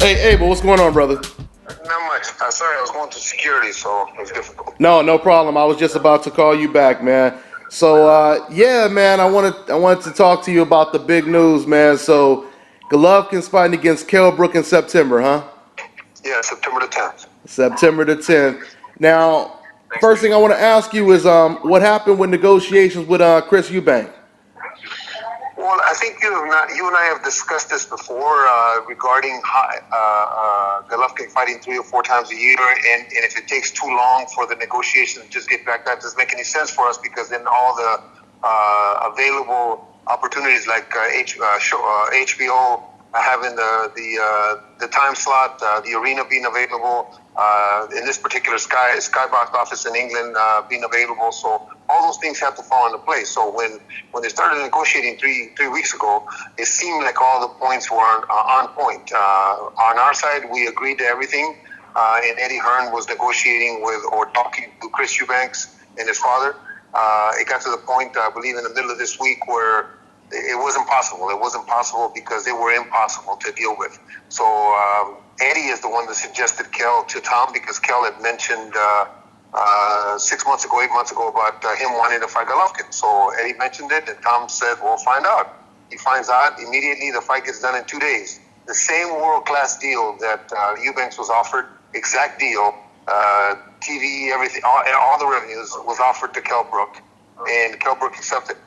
Hey, Abel, what's going on, brother? Not much. Sorry, I was going to security, so it was difficult. No problem. I was just about to call you back, man. So, yeah, man, I wanted to talk to you about the big news, man. So, Golovkin's fighting against Kell Brook in September, huh? Yeah, September the 10th. September the 10th. Now, first thing I want to ask you is, what happened with negotiations with Chris Eubank? Well, I think you and I have discussed this before regarding Golovkin fighting 3 or 4 times a year, and if it takes too long for the negotiations to just get back, that doesn't make any sense for us because then all the available opportunities like HBO having the time slot, the arena being available, in this particular Skybox office in England being available. So all those things have to fall into place. So when they started negotiating three weeks ago, it seemed like all the points were on point. On our side, we agreed to everything, and Eddie Hearn was negotiating with or talking to Chris Eubanks and his father. It got to the point, I believe, in the middle of this week where it wasn't possible. It wasn't possible because they were impossible to deal with. So Eddie is the one that suggested Kell to Tom because Kell had mentioned 6 months ago, 8 months ago about him wanting to fight Golovkin. So Eddie mentioned it, and Tom said, "We'll find out." He finds out immediately. The fight gets done in 2 days. The same world-class deal that Eubanks was offered, exact deal, TV, everything, all the revenues was offered to Kell Brook, and Kell Brook accepted.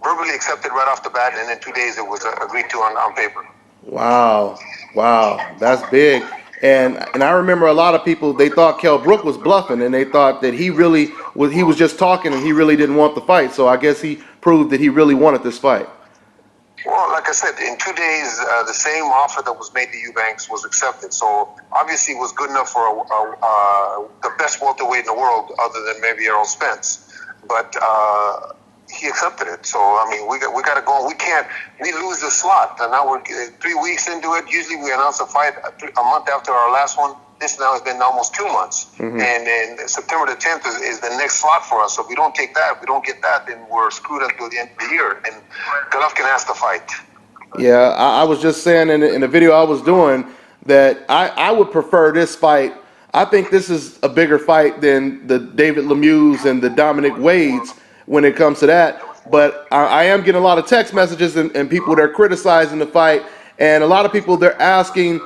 Verbally accepted right off the bat, and in 2 days it was agreed to on paper. Wow, that's big. And I remember a lot of people they thought Kell Brook was bluffing, and they thought that he was just talking, and he really didn't want the fight. So I guess he proved that he really wanted this fight. Well, like I said, in 2 days, the same offer that was made to Eubanks was accepted. So obviously, it was good enough for the best welterweight in the world, other than maybe Errol Spence. But he accepted it. So I mean, we got to go. We lose the slot, and now we're 3 weeks into it. Usually, we announce a fight a month after our last one. This now has been almost 2 months, and then September the 10th is the next slot for us. So if we don't take that, if we don't get that, then we're screwed until the end of the year. And Golovkin has to fight. Yeah, I was just saying in the video I was doing that I would prefer this fight. I think this is a bigger fight than the David Lemieux and the Dominic Wades when it comes to that. But I am getting a lot of text messages and people that are criticizing the fight, and a lot of people they're asking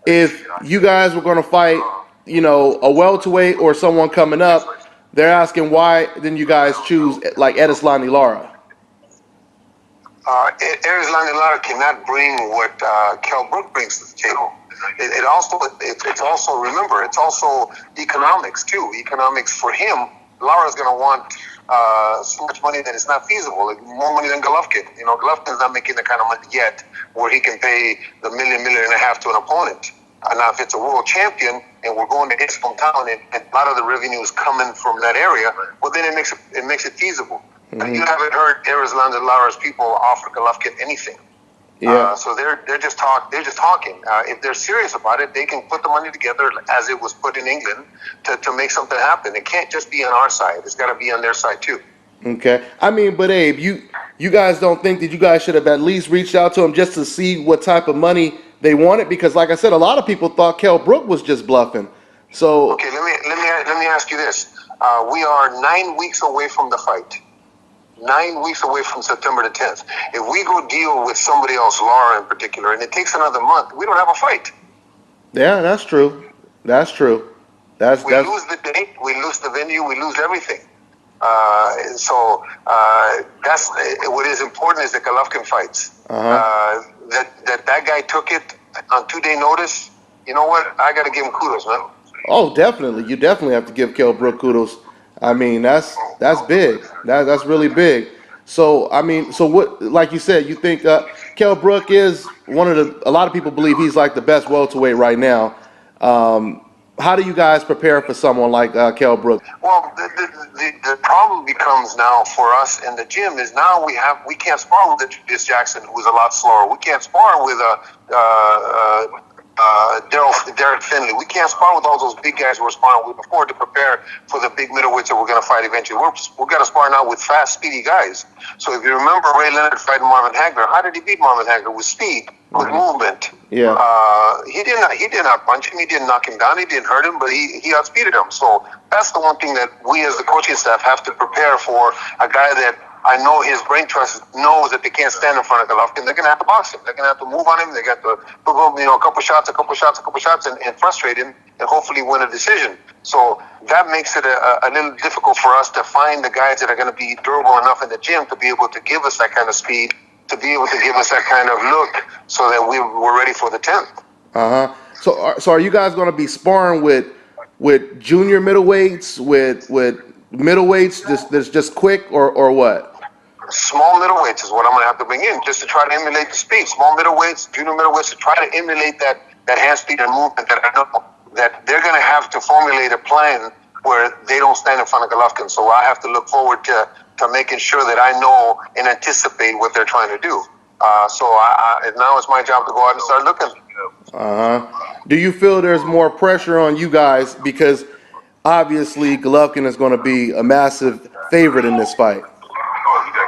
if you guys were going to fight, a welterweight or someone coming up. They're asking why didn't you guys choose like Erislandy Lara? Erislandy Lara cannot bring what Kell Brook brings to the table. It's also remember it's also economics too. Economics for him, Lara's going to want so much money that it's not feasible. Like, more money than Golovkin. Golovkin's not making the kind of money yet where he can pay the million and a half to an opponent. Now, if it's a world champion and we're going to his hometown and a lot of the revenue is coming from that area, well, then it makes it feasible. And you haven't heard Erislandy Lara's people offer Golovkin anything. Yeah. So they're just talking. If they're serious about it, they can put the money together as it was put in England to make something happen. It can't just be on our side. It's got to be on their side too. Okay. I mean, but Abe, you guys don't think that you guys should have at least reached out to him just to see what type of money they wanted? Because, like I said, a lot of people thought Kell Brook was just bluffing. So okay, let me ask you this: we are 9 weeks away from the fight. 9 weeks away from September the 10th. If we go deal with somebody else, Lara in particular, and it takes another month, we don't have a fight. Yeah, that's true. We lose the date, we lose the venue, we lose everything. So that's what is important is the Golovkin fights. That guy took it on 2 day notice. You know what? I got to give him kudos, man. Oh, definitely. You definitely have to give Kell Brook kudos. I mean, that's big. That's really big. So I mean, so what? Like you said, you think Kell Brook is one of a lot of people believe he's like the best welterweight right now. How do you guys prepare for someone like Kell Brook? Well, the problem becomes now for us in the gym is now we can't spar with this Jackson who's a lot slower. We can't spar with Derek Finley. We can't spar with all those big guys we're sparring with before to prepare for the big middleweights that we're going to fight eventually. We're going to spar now with fast, speedy guys. So if you remember Ray Leonard fighting Marvin Hagler, how did he beat Marvin Hagler? With speed, with movement. Yeah. he did not punch him. He didn't knock him down. He didn't hurt him, but he outspeeded him. So that's the one thing that we as the coaching staff have to prepare for. A guy that I know his brain trust knows that they can't stand in front of Golovkin. They're going to have to box him. They're going to have to move on him. They got to put him, a couple shots, and frustrate him, and hopefully win a decision. So that makes it a little difficult for us to find the guys that are going to be durable enough in the gym to be able to give us that kind of speed, to be able to give us that kind of look, so that we're ready for the 10th. So are you guys going to be sparring with junior middleweights, with middleweights that's just quick, or what? Small middleweights is what I'm going to have to bring in, just to try to emulate the speed. Small middleweights, junior middleweights, to try to emulate that hand speed and movement that I know that they're going to have to formulate a plan where they don't stand in front of Golovkin. So I have to look forward to making sure that I know and anticipate what they're trying to do. So now it's my job to go out and start looking. Do you feel there's more pressure on you guys because obviously Golovkin is going to be a massive favorite in this fight?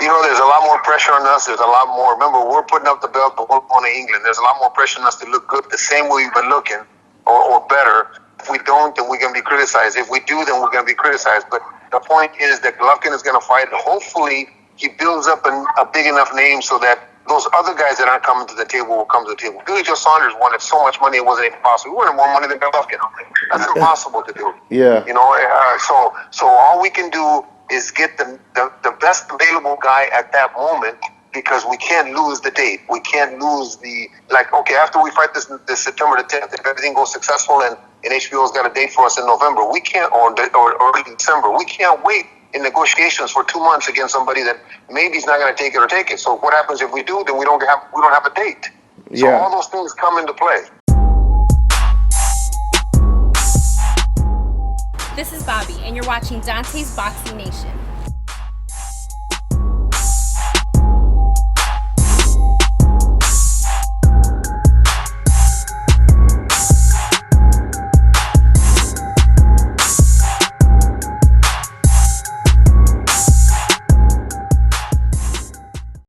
There's a lot more pressure on us. There's a lot more. Remember, we're putting up the belt, but we're going to England. There's a lot more pressure on us to look good the same way we've been looking, or better. If we don't, then we're going to be criticized. If we do, then we're going to be criticized. But the point is that Golovkin is going to fight. Hopefully, he builds up a big enough name so that those other guys that aren't coming to the table will come to the table. Billy Joe Saunders wanted so much money it wasn't even possible. He wanted more money than Golovkin. That's impossible to do. Yeah. So all we can do is get the best available guy at that moment, because we can't lose the date. We can't lose after we fight this September the 10th, if everything goes successful and HBO's got a date for us in November, we can't, or early December, we can't wait in negotiations for 2 months against somebody that maybe is not going to take it. So what happens if we do? Then we don't have a date. So all those things come into play. This is Bobby, and you're watching Dante's Boxing Nation.